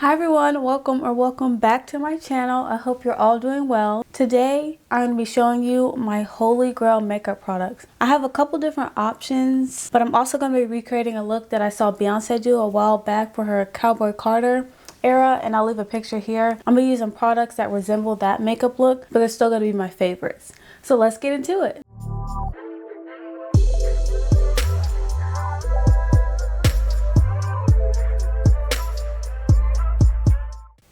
Hi everyone, welcome back to my channel. I hope you're all doing well. Today I'm going to be showing you my holy grail makeup products. I have a couple different options, but I'm also going to be recreating a look that I saw Beyonce do a while back for her Cowboy Carter era, and I'll leave a picture here. I'm going to be using products that resemble that makeup look, but they're still going to be my favorites. So let's get into it.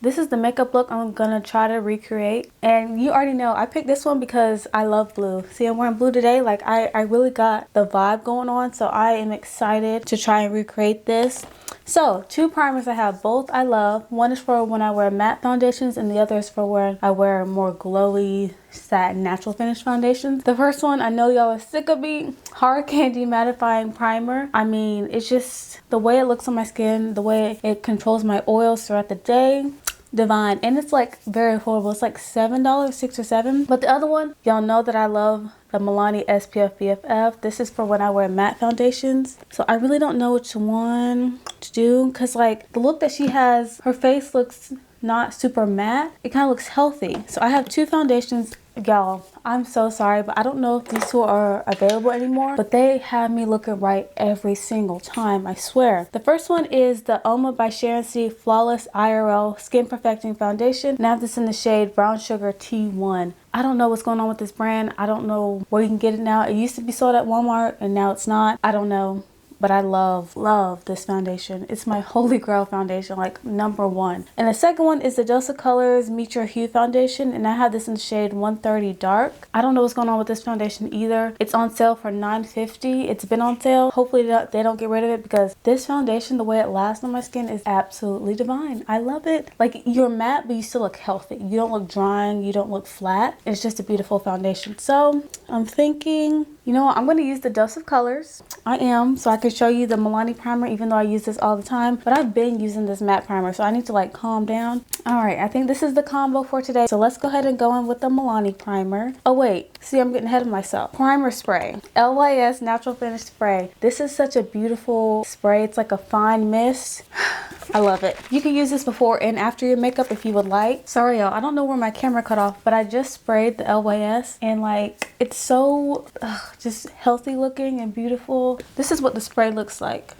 This is the makeup look I'm gonna try to recreate, and you already know I picked this one because I love blue. See, I'm wearing blue today. Like I really got the vibe going on, so I am excited to try and recreate this. So two primers I have, both I love. One is for when I wear matte foundations and the other is for when I wear more glowy satin natural finish foundations. The first one, I know y'all are sick of me, Hard Candy Mattifying Primer. I mean, it's just the way it looks on my skin, the way it controls my oils throughout the day. Divine, and it's like very affordable. It's like $7, $6 or $7. But the other one, y'all know that I love the Milani Spf Bff. This is for when I wear matte foundations. So I really don't know which one to do, because like the look that she has, her face looks not super matte. It kind of looks healthy. So I have two foundations. Y'all, I'm so sorry, but I don't know if these two are available anymore, but they have me looking right every single time, I swear. The first one is the Uoma by Sharon Flawless IRL Skin Perfecting Foundation. Now this in the shade Brown Sugar T1. I don't know what's going on with this brand. I don't know where you can get it now. It used to be sold at Walmart and now it's not. I don't know. But I love this foundation. It's my holy grail foundation, like #1. And the second one is the Dose of Colors Meet Your Hue foundation, and I have this in the shade 130 Dark. I don't know what's going on with this foundation either. It's on sale for $9.50. It's been on sale. Hopefully they don't get rid of it, because this foundation, the way it lasts on my skin, is absolutely divine. I love it. Like, you're matte, but you still look healthy. You don't look drying. You don't look flat. It's just a beautiful foundation. So I'm thinking, you know what, I'm going to use the Dose of Colors. I am, so I can show you the Milani primer, even though I use this all the time. But I've been using this matte primer, so I need to like calm down. Alright, I think this is the combo for today. So let's go ahead and go in with the Milani primer. Oh wait, see, I'm getting ahead of myself. Primer spray. Lys Natural Finish Spray. This is such a beautiful spray. It's like a fine mist. I love it. You can use this before and after your makeup if you would like. Sorry y'all, I don't know where my camera cut off, but I just sprayed the Lys, and like, it's so just healthy looking and beautiful. This is what the spray looks like.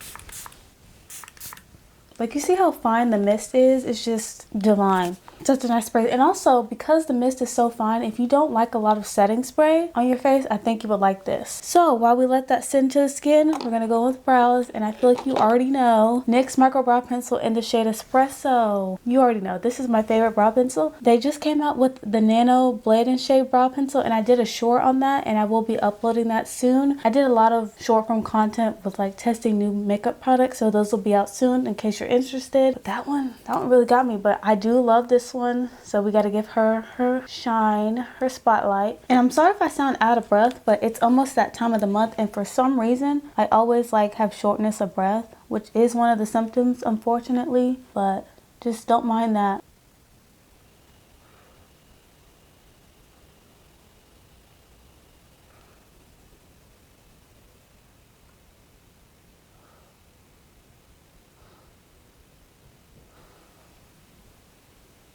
Like, you see how fine the mist is? It's just divine. Such a nice spray. And also, because the mist is so fine, if you don't like a lot of setting spray on your face, I think you would like this. So while we let that sit into the skin, we're gonna go with brows, and I feel like you already know. NYX Micro Brow Pencil in the shade Espresso. You already know, this is my favorite brow pencil. They just came out with the Nano Blade and Shade Brow Pencil, and I did a short on that, and I will be uploading that soon. I did a lot of short form content with like testing new makeup products, so those will be out soon in case you're interested. But that one really got me, but I do love this one, so we got to give her her shine, her spotlight. And I'm sorry if I sound out of breath, but it's almost that time of the month, and for some reason I always like have shortness of breath, which is one of the symptoms, unfortunately, but just don't mind that.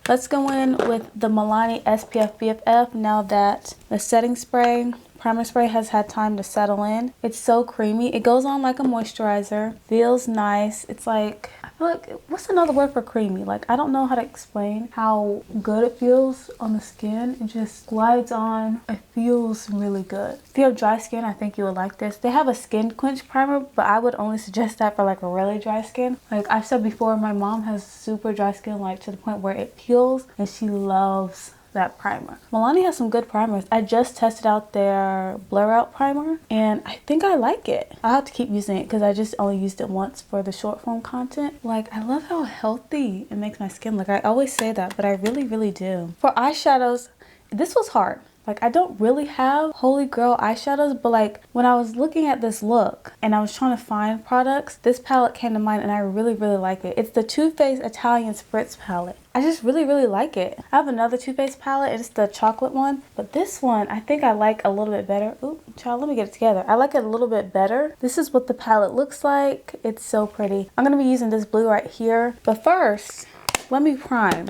Let's go in with the Milani Spf Bff now that the setting spray, primer spray has had time to settle in. It's so creamy. It goes on like a moisturizer. Feels nice. It's like, I feel like, what's another word for creamy? Like, I don't know how to explain how good it feels on the skin. It just glides on. It feels really good. If you have dry skin, I think you would like this. They have a skin quench primer, but I would only suggest that for like a really dry skin. Like I've said before, my mom has super dry skin, like to the point where it peels, and she loves that primer. Milani has some good primers. I just tested out their Blur Out primer, and I think I like it. I'll have to keep using it because I just only used it once for the short form content. Like, I love how healthy it makes my skin look. I always say that, but I really do. For eyeshadows, this was hard. Like, I don't really have holy grail eyeshadows, but like when I was looking at this look and I was trying to find products, this palette came to mind, and I really like it. It's the Too Faced Italian Spritz palette. I just really like it. I have another Too Faced palette. It's the chocolate one, but this one I think I like a little bit better. Ooh, child, let me get it together. I like it a little bit better. This is what the palette looks like. It's so pretty. I'm gonna be using this blue right here, but first let me prime.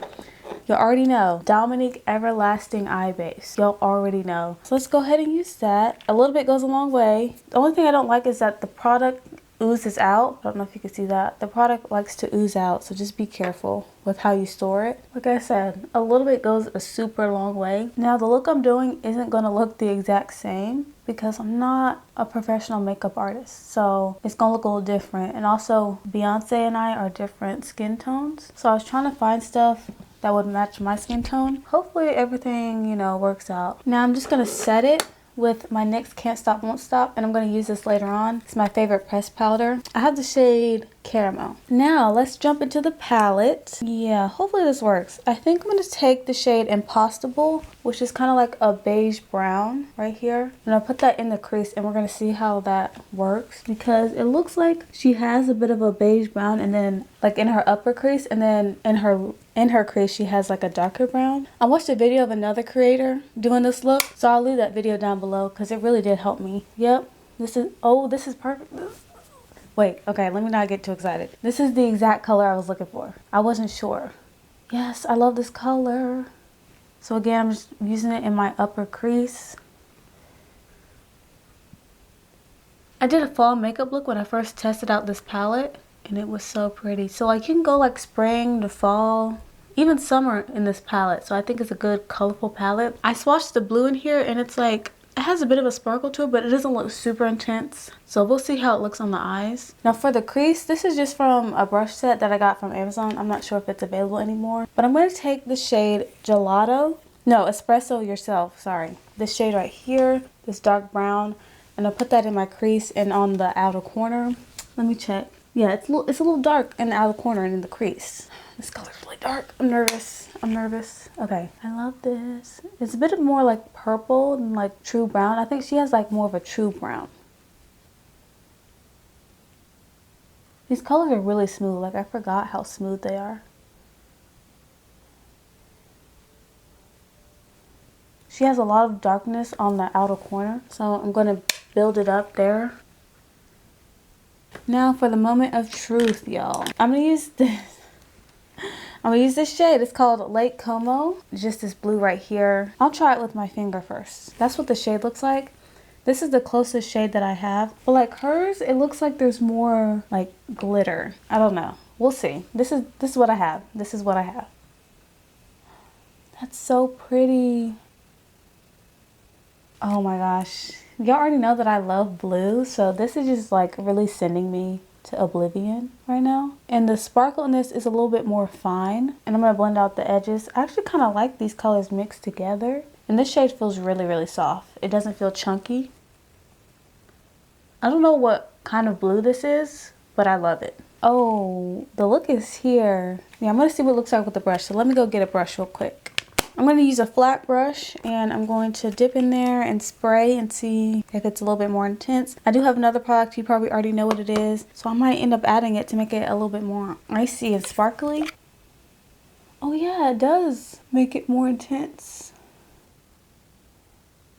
You already know, Dominique Everlasting Eye Base. Y'all already know. So let's go ahead and use that. A little bit goes a long way. The only thing I don't like is that the product oozes out. I don't know if you can see that. The product likes to ooze out, so just be careful with how you store it. Like I said, a little bit goes a super long way. Now the look I'm doing isn't gonna look the exact same because I'm not a professional makeup artist, so it's gonna look a little different. And also Beyonce and I are different skin tones, so I was trying to find stuff that would match my skin tone. Hopefully everything, you know, works out. Now I'm just gonna set it with my NYX Can't Stop Won't Stop, and I'm going to use this later on. It's my favorite pressed powder. I have the shade Caramel. Now let's jump into the palette. Yeah, hopefully this works. I think I'm going to take the shade Impossible, which is kind of like a beige brown right here, and I'll put that in the crease, and we're going to see how that works because it looks like she has a bit of a beige brown, and then like in her upper crease, and then in her crease she has like a darker brown. I watched a video of another creator doing this look, so I'll leave that video down below because it really did help me. Yep, this is perfect. Wait, okay, let me not get too excited. This is the exact color I was looking for. I wasn't sure. Yes, I love this color. So again, I'm just using it in my upper crease. I did a fall makeup look when I first tested out this palette, and it was so pretty. So like you can go like spring to fall, even summer in this palette. So I think it's a good colorful palette. I swatched the blue in here, and it's like, it has a bit of a sparkle to it, but it doesn't look super intense. So we'll see how it looks on the eyes. Now for the crease, this is just from a brush set that I got from Amazon. I'm not sure if it's available anymore. But I'm going to take the shade Gelato. No, Espresso Yourself, sorry. This shade right here, this dark brown. And I'll put that in my crease and on the outer corner. Let me check. Yeah, it's a little dark in the outer corner and in the crease. This color's really dark. I'm nervous. Okay, I love this. It's a bit more like purple than like true brown. I think she has like more of a true brown. These colors are really smooth. Like I forgot how smooth they are. She has a lot of darkness on the outer corner, so I'm going to build it up there. Now for the moment of truth, y'all. I'm going to use this. I'm going to use this shade. It's called Lake Como. Just this blue right here. I'll try it with my finger first. That's what the shade looks like. This is the closest shade that I have. But like hers, it looks like there's more like glitter. I don't know. We'll see. This is what I have. This is what I have. That's so pretty. Oh my gosh. Y'all already know that I love blue, so this is just like really sending me to oblivion right now. And the sparkle in this is a little bit more fine, and I'm going to blend out the edges. I actually kind of like these colors mixed together, and this shade feels really soft. It doesn't feel chunky. I don't know what kind of blue this is, but I love it. Oh, the look is here. Yeah, I'm going to see what it looks like with the brush, so let me go get a brush real quick. I'm going to use a flat brush, and I'm going to dip in there and spray and see if it's a little bit more intense. I do have another product. You probably already know what it is, so I might end up adding it to make it a little bit more icy and sparkly. Oh yeah, it does make it more intense.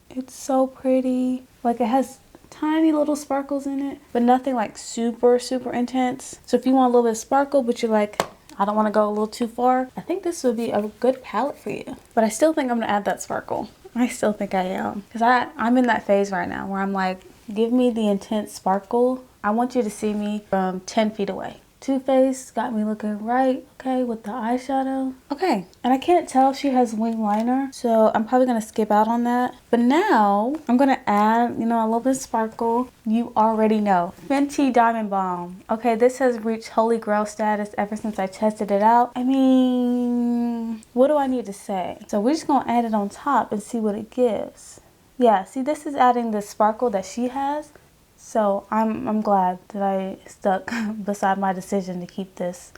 It's so pretty. Like it has tiny little sparkles in it, but nothing like super intense. So if you want a little bit of sparkle, but you're like, I don't want to go a little too far, I think this would be a good palette for you. But I still think I'm going to add that sparkle. I still think I am. Because I'm in that phase right now where I'm like, give me the intense sparkle. I want you to see me from 10 feet away. Too Faced got me looking right, okay, with the eyeshadow. Okay, and I can't tell if she has wing liner, so I'm probably going to skip out on that. But now, I'm going to add, you know, a little bit of sparkle. You already know. Fenty Diamond Balm. Okay, this has reached Holy Grail status ever since I tested it out. I mean, what do I need to say? So we're just going to add it on top and see what it gives. Yeah, see, this is adding the sparkle that she has. So I'm glad that I stuck beside my decision to keep this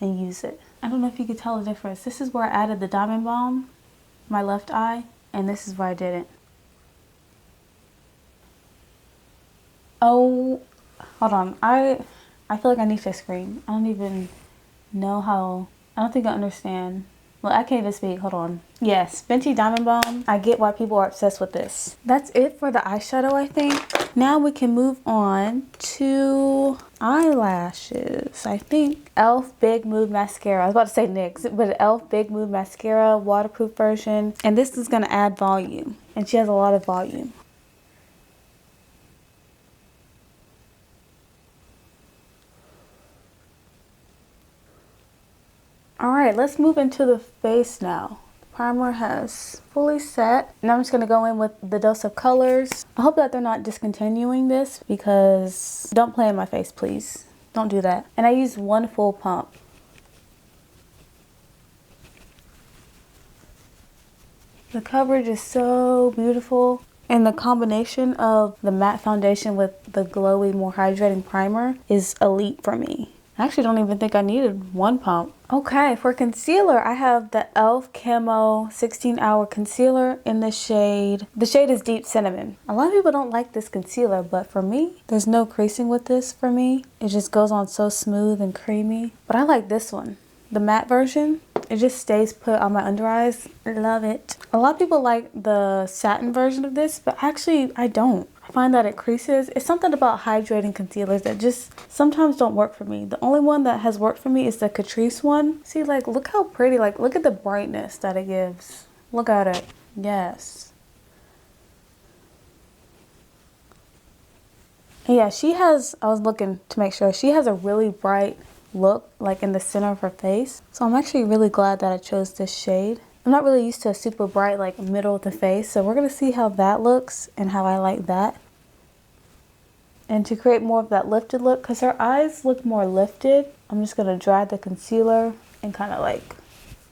and use it. I don't know if you could tell the difference. This is where I added the Diamond Balm, my left eye, and this is where I didn't. Oh, hold on. I feel like I need to scream. I don't even know how. I don't think I understand. Well, I can't even speak. Hold on. Yes, Fenty Diamond Balm. I get why people are obsessed with this. That's it for the eyeshadow, I think. Now we can move on to eyelashes. I think Elf Big Mood Mascara. I was about to say NYX, but Elf Big Mood Mascara, waterproof version. And this is going to add volume. And she has a lot of volume. Alright, let's move into the face now. The primer has fully set. And I'm just going to go in with the dose of colors. I hope that they're not discontinuing this because don't play in my face, please. Don't do that. And I use one full pump. The coverage is so beautiful. And the combination of the matte foundation with the glowy, more hydrating primer is elite for me. I actually don't even think I needed one pump. Okay, for concealer, I have the e.l.f. Camo 16-Hour Concealer in the shade. The shade is Deep Cinnamon. A lot of people don't like this concealer, but for me, there's no creasing with this for me. It just goes on so smooth and creamy. But I like this one. The matte version, it just stays put on my under eyes. I love it. A lot of people like the satin version of this, but actually I don't. I find that it creases. It's something about hydrating concealers that just sometimes don't work for me. The only one that has worked for me is the Catrice one. See, like, look how pretty, like, look at the brightness that it gives. Look at it. Yes. And yeah, she has, I was looking to make sure, she has a really bright look like in the center of her face. So I'm actually really glad that I chose this shade. I'm not really used to a super bright like middle of the face, so we're gonna see how that looks and how I like that. And to create more of that lifted look, because her eyes look more lifted, I'm just gonna dry the concealer and kind of like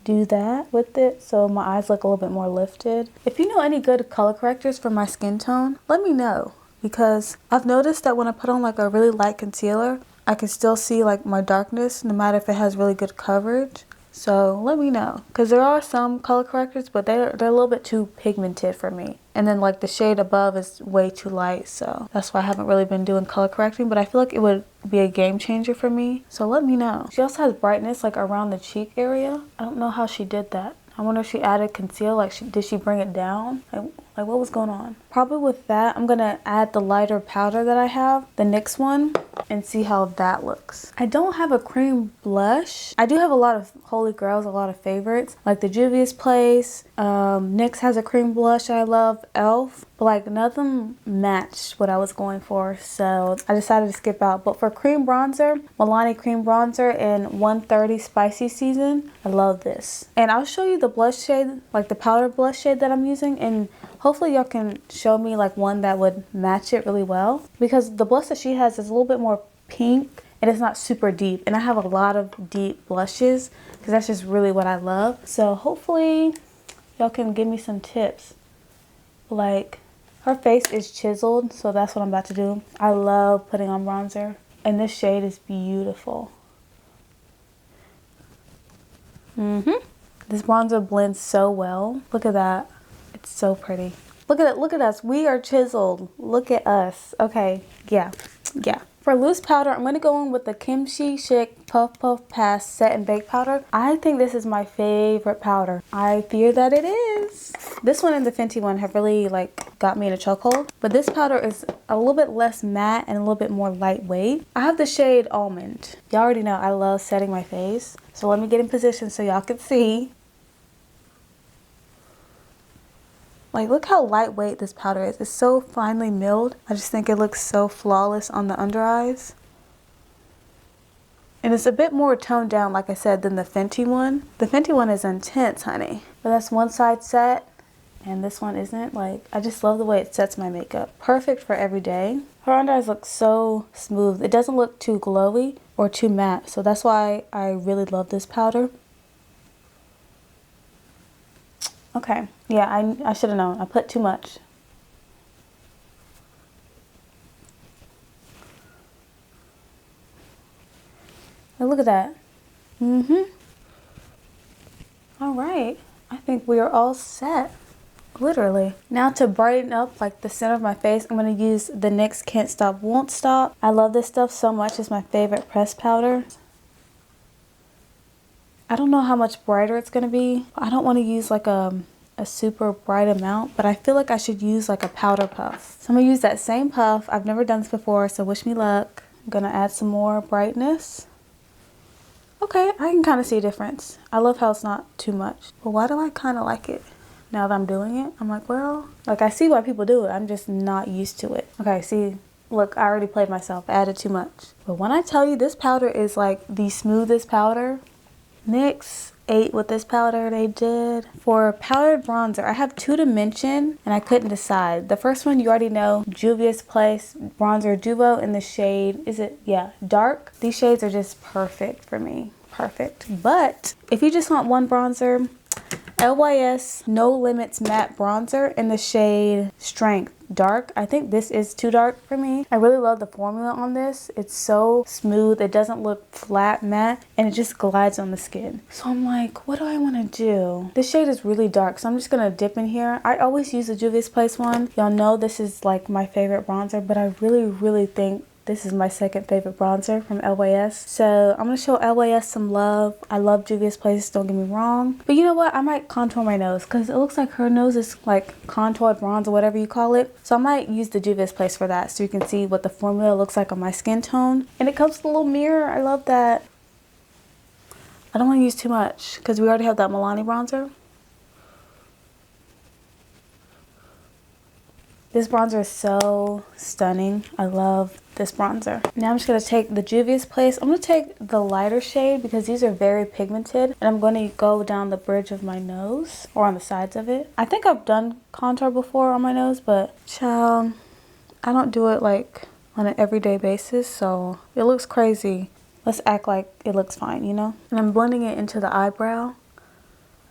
do that with it so my eyes look a little bit more lifted. If you know any good color correctors for my skin tone, let me know, because I've noticed that when I put on like a really light concealer, I can still see like my darkness no matter if it has really good coverage. So let me know, because there are some color correctors, but they're a little bit too pigmented for me. And then like the shade above is way too light, so that's why I haven't really been doing color correcting, but I feel like it would be a game changer for me. So let me know. She also has brightness like around the cheek area. I don't know how she did that. I wonder if she added conceal, like did she bring it down? Like what was going on? Probably with that, I'm gonna add the lighter powder that I have, the NYX one, and see how that looks. I don't have a cream blush. I do have a lot of holy grails, a lot of favorites, like the Juvia's Place. NYX has a cream blush I love, e.l.f. But like none of them matched what I was going for, so I decided to skip out. But for cream bronzer, Milani cream bronzer in 130 Spicy Season, I love this. And I'll show you the blush shade, like the powder blush shade that I'm using, and hopefully y'all can show me like one that would match it really well, because the blush that she has is a little bit more pink and it's not super deep, and I have a lot of deep blushes because that's just really what I love. So hopefully y'all can give me some tips. Like, her face is chiseled, so that's what I'm about to do. I love putting on bronzer, and this shade is beautiful. This bronzer blends so well. Look at that. It's so pretty. Look at it. Look at us. We are chiseled. Look at us. Okay. Yeah. For loose powder, I'm going to go in with the Kimchi Chic Puff Puff Pass Set and Bake Powder. I think this is my favorite powder. I fear that it is. This one and the Fenty one have really like got me in a chokehold. But this powder is a little bit less matte and a little bit more lightweight. I have the shade Almond. Y'all already know I love setting my face. So let me get in position so y'all can see. Like, look how lightweight this powder is. It's so finely milled. I just think it looks so flawless on the under eyes. And it's a bit more toned down, like I said, than the Fenty one. The Fenty one is intense, honey. But that's one side set, and this one isn't. Like, I just love the way it sets my makeup. Perfect for every day. Her under eyes look so smooth. It doesn't look too glowy or too matte. So that's why I really love this powder. Okay, yeah, I should have known. I put too much. And look at that. All right, I think we are all set, literally. Now to brighten up like the center of my face, I'm going to use the NYX Can't Stop Won't Stop. I love this stuff so much. It's my favorite pressed powder. I don't know how much brighter it's going to be. I don't want to use like a super bright amount, but I feel like I should use like a powder puff. So I'm going to use that same puff. I've never done this before, so wish me luck. I'm gonna add some more brightness. Okay, I can kind of see a difference. I love how it's not too much. But why do I kind of like it? Now that I'm doing it, I'm like, well, like I see why people do it. I'm just not used to it. Okay, see, look, I already played myself. I added too much. But when I tell you this powder is like the smoothest powder, NYX ate with this powder they did. For powdered bronzer, I have two to mention and I couldn't decide. The first one you already know, Juvia's Place Bronzer Duo in the shade, is it, yeah, dark. These shades are just perfect for me, perfect. But if you just want one bronzer, Lys No Limits Matte Bronzer in the shade Strength Dark. I think this is too dark for me. I really love the formula on this. It's so smooth. It doesn't look flat matte and it just glides on the skin. So I'm like, what do I want to do? This shade is really dark, so I'm just going to dip in here. I always use the Juvia's Place one. Y'all know this is like my favorite bronzer, but I really think this is my second favorite bronzer from Lys. So I'm going to show Lys some love. I love Juvia's Place, don't get me wrong. But you know what? I might contour my nose because it looks like her nose is like contoured bronze or whatever you call it. So I might use the Juvia's Place for that so you can see what the formula looks like on my skin tone. And it comes with a little mirror. I love that. I don't want to use too much because we already have that Milani bronzer. This bronzer is so stunning. I love this bronzer. Now I'm just going to take the Juvia's Place. I'm going to take the lighter shade because these are very pigmented. And I'm going to go down the bridge of my nose or on the sides of it. I think I've done contour before on my nose, but child, I don't do it like on an everyday basis. So it looks crazy. Let's act like it looks fine, you know? And I'm blending it into the eyebrow.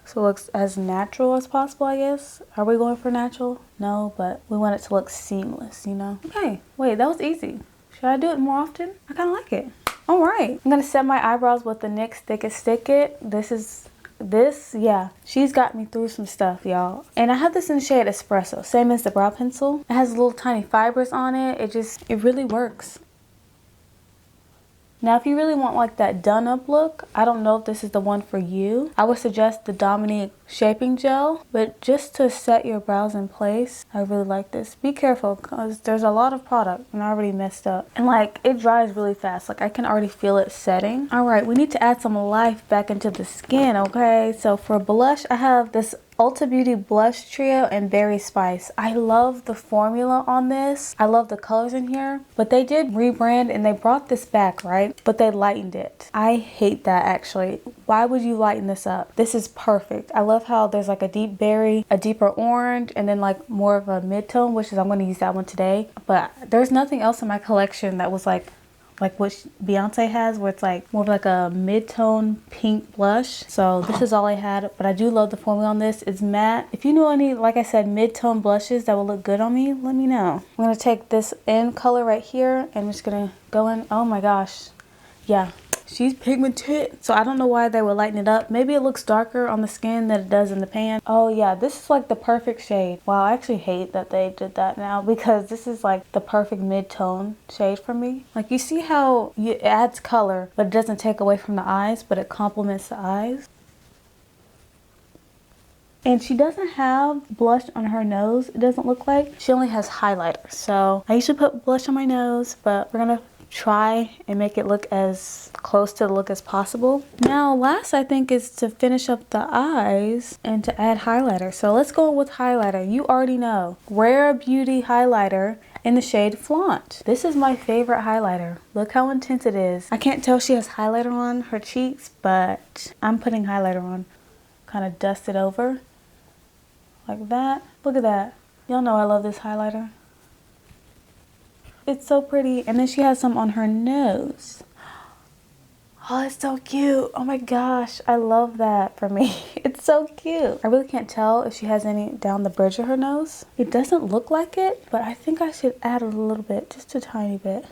So it looks as natural as possible, I guess. Are we going for natural? No, but we want it to look seamless, you know? Okay, wait, that was easy. Should I do it more often? I kind of like it. All right. I'm going to set my eyebrows with the NYX Thickest Stick It. Yeah, she's got me through some stuff, y'all. And I have this in the shade Espresso, same as the brow pencil. It has little tiny fibers on it. It really works. Now, if you really want like that done up look, I don't know if this is the one for you. I would suggest the Dominique Shaping Gel, but just to set your brows in place, I really like this. Be careful because there's a lot of product and I already messed up. And like it dries really fast. Like I can already feel it setting. All right, we need to add some life back into the skin, okay? So for blush, I have this Ulta Beauty Blush Trio and Berry Spice. I love the formula on this. I love the colors in here, but they did rebrand and they brought this back, right? But they lightened it. I hate that actually. Why would you lighten this up? This is perfect. I love how there's like a deep berry, a deeper orange, and then like more of a mid-tone, which is I'm going to use that one today. But there's nothing else in my collection that was like what Beyonce has, where it's like more of like a mid-tone pink blush. So this is all I had, but I do love the formula on this. It's matte. If you know any, like I said, mid-tone blushes that will look good on me, let me know. I'm gonna take this in color right here and I'm just gonna go in. Oh my gosh, yeah, she's pigmented. So I don't know why they would lighten it up. Maybe it looks darker on the skin than it does in the pan. Oh yeah, this is like the perfect shade. Wow, I actually hate that they did that now because this is like the perfect mid-tone shade for me. Like you see how it adds color, but it doesn't take away from the eyes, but it complements the eyes. And she doesn't have blush on her nose, it doesn't look like. She only has highlighter. So I usually put blush on my nose, but we're gonna try and make it look as close to the look as possible. Now last I think is to finish up the eyes and to add highlighter. So let's go with highlighter. You already know, Rare Beauty highlighter in the shade Flaunt. This is my favorite highlighter. Look how intense it is. I can't tell she has highlighter on her cheeks, but I'm putting highlighter on. Kind of dust it over like that. Look at that. Y'all know I love this highlighter. It's so pretty. And then she has some on her nose. Oh, it's so cute. Oh my gosh, I love that for me. It's so cute. I really can't tell if she has any down the bridge of her nose. It doesn't look like it, but I think I should add a little bit, just a tiny bit.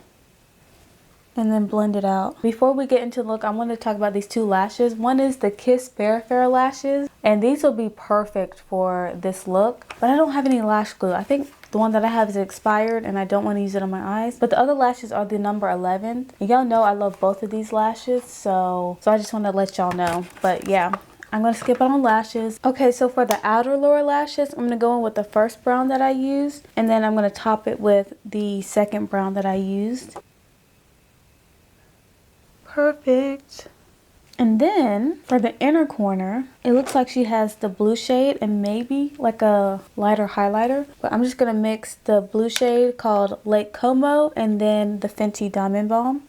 And then blend it out. Before we get into the look, I want to talk about these two lashes. One is the Kiss Fair lashes, and these will be perfect for this look. But I don't have any lash glue. I think the one that I have is expired and I don't want to use it on my eyes. But the other lashes are the number 11. And y'all know I love both of these lashes, so I just want to let y'all know. But yeah, I'm going to skip on lashes. Okay, so for the outer lower lashes, I'm going to go in with the first brown that I used. And then I'm going to top it with the second brown that I used. perfect. And then for the inner corner, it looks like she has the blue shade and maybe like a lighter highlighter. But I'm just going to mix the blue shade called Lake Como and then the Fenty Diamond Balm.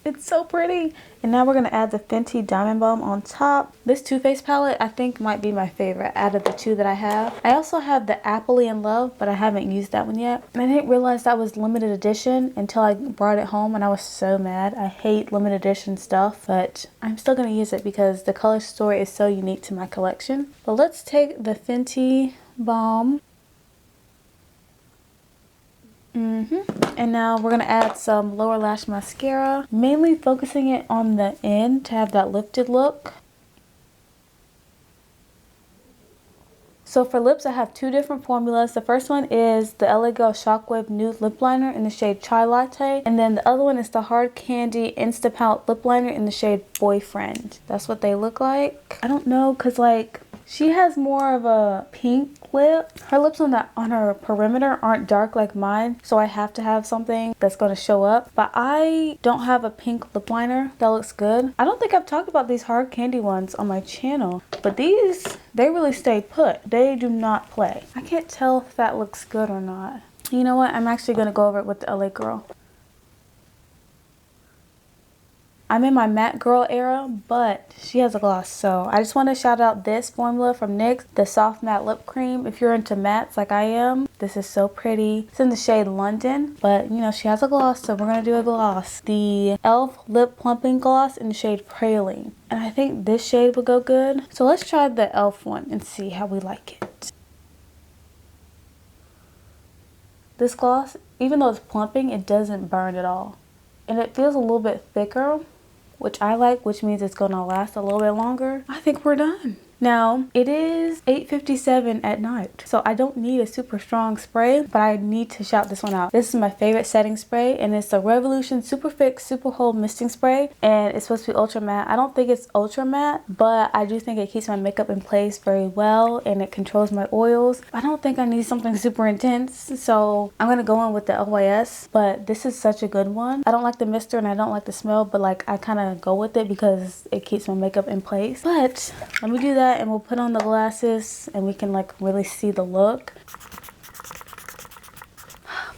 It's so pretty. And now we're going to add the Fenty Diamond Balm on top. This Too Faced palette I think might be my favorite out of the two that I have. I also have the Appley in Love, but I haven't used that one yet. And I didn't realize that was limited edition until I brought it home and I was so mad. I hate limited edition stuff, but I'm still going to use it because the color story is so unique to my collection. But let's take the Fenty Balm. And now we're going to add some lower lash mascara, mainly focusing it on the end to have that lifted look. So for lips, I have two different formulas. The first one is the LA Girl Shockwave Nude Lip Liner in the shade Chai Latte. And then the other one is the Hard Candy Instapout Lip Liner in the shade Boyfriend. That's what they look like. I don't know, because like she has more of a pink lip. Her lips on her perimeter aren't dark like mine, so I have to have something that's going to show up. But I don't have a pink lip liner that looks good. I don't think I've talked about these hard candy ones on my channel, but these, they really stay put. They do not play. I can't tell if that looks good or not. You know what? I'm actually going to go over it with the LA Girl. I'm in my matte girl era, but she has a gloss. So I just want to shout out this formula from NYX, the Soft Matte Lip Cream. If you're into mattes like I am, this is so pretty. It's in the shade London, but you know, she has a gloss, so we're going to do a gloss. The e.l.f. Lip Plumping Gloss in the shade Praline. And I think this shade would go good. So let's try the e.l.f. one and see how we like it. This gloss, even though it's plumping, it doesn't burn at all. And it feels a little bit thicker, which I like, which means it's gonna last a little bit longer. I think we're done. Now, it is 8:57 at night, so I don't need a super strong spray, but I need to shout this one out. This is my favorite setting spray, and it's the Revolution Super Fix Super Hold Misting Spray, and it's supposed to be ultra matte. I don't think it's ultra matte, but I do think it keeps my makeup in place very well, and it controls my oils. I don't think I need something super intense, so I'm gonna go in with the LYS, but this is such a good one. I don't like the mister, and I don't like the smell, but like I kind of go with it because it keeps my makeup in place. But let me do that, and we'll put on the glasses and we can like really see the look.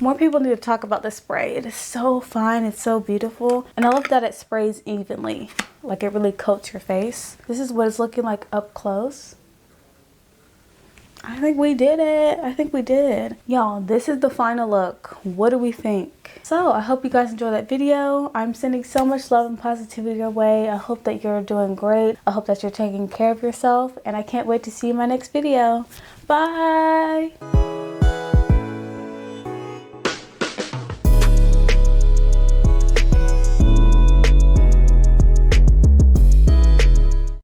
More people need to talk about this spray. It is so fine, it's so beautiful, and I love that it sprays evenly, like it really coats your face. This is what it's looking like up close. I think we did it. I think we did. Y'all, this is the final look. What do we think? So I hope you guys enjoyed that video. I'm sending so much love and positivity your way. I hope that you're doing great. I hope that you're taking care of yourself, and I can't wait to see you in my next video. Bye.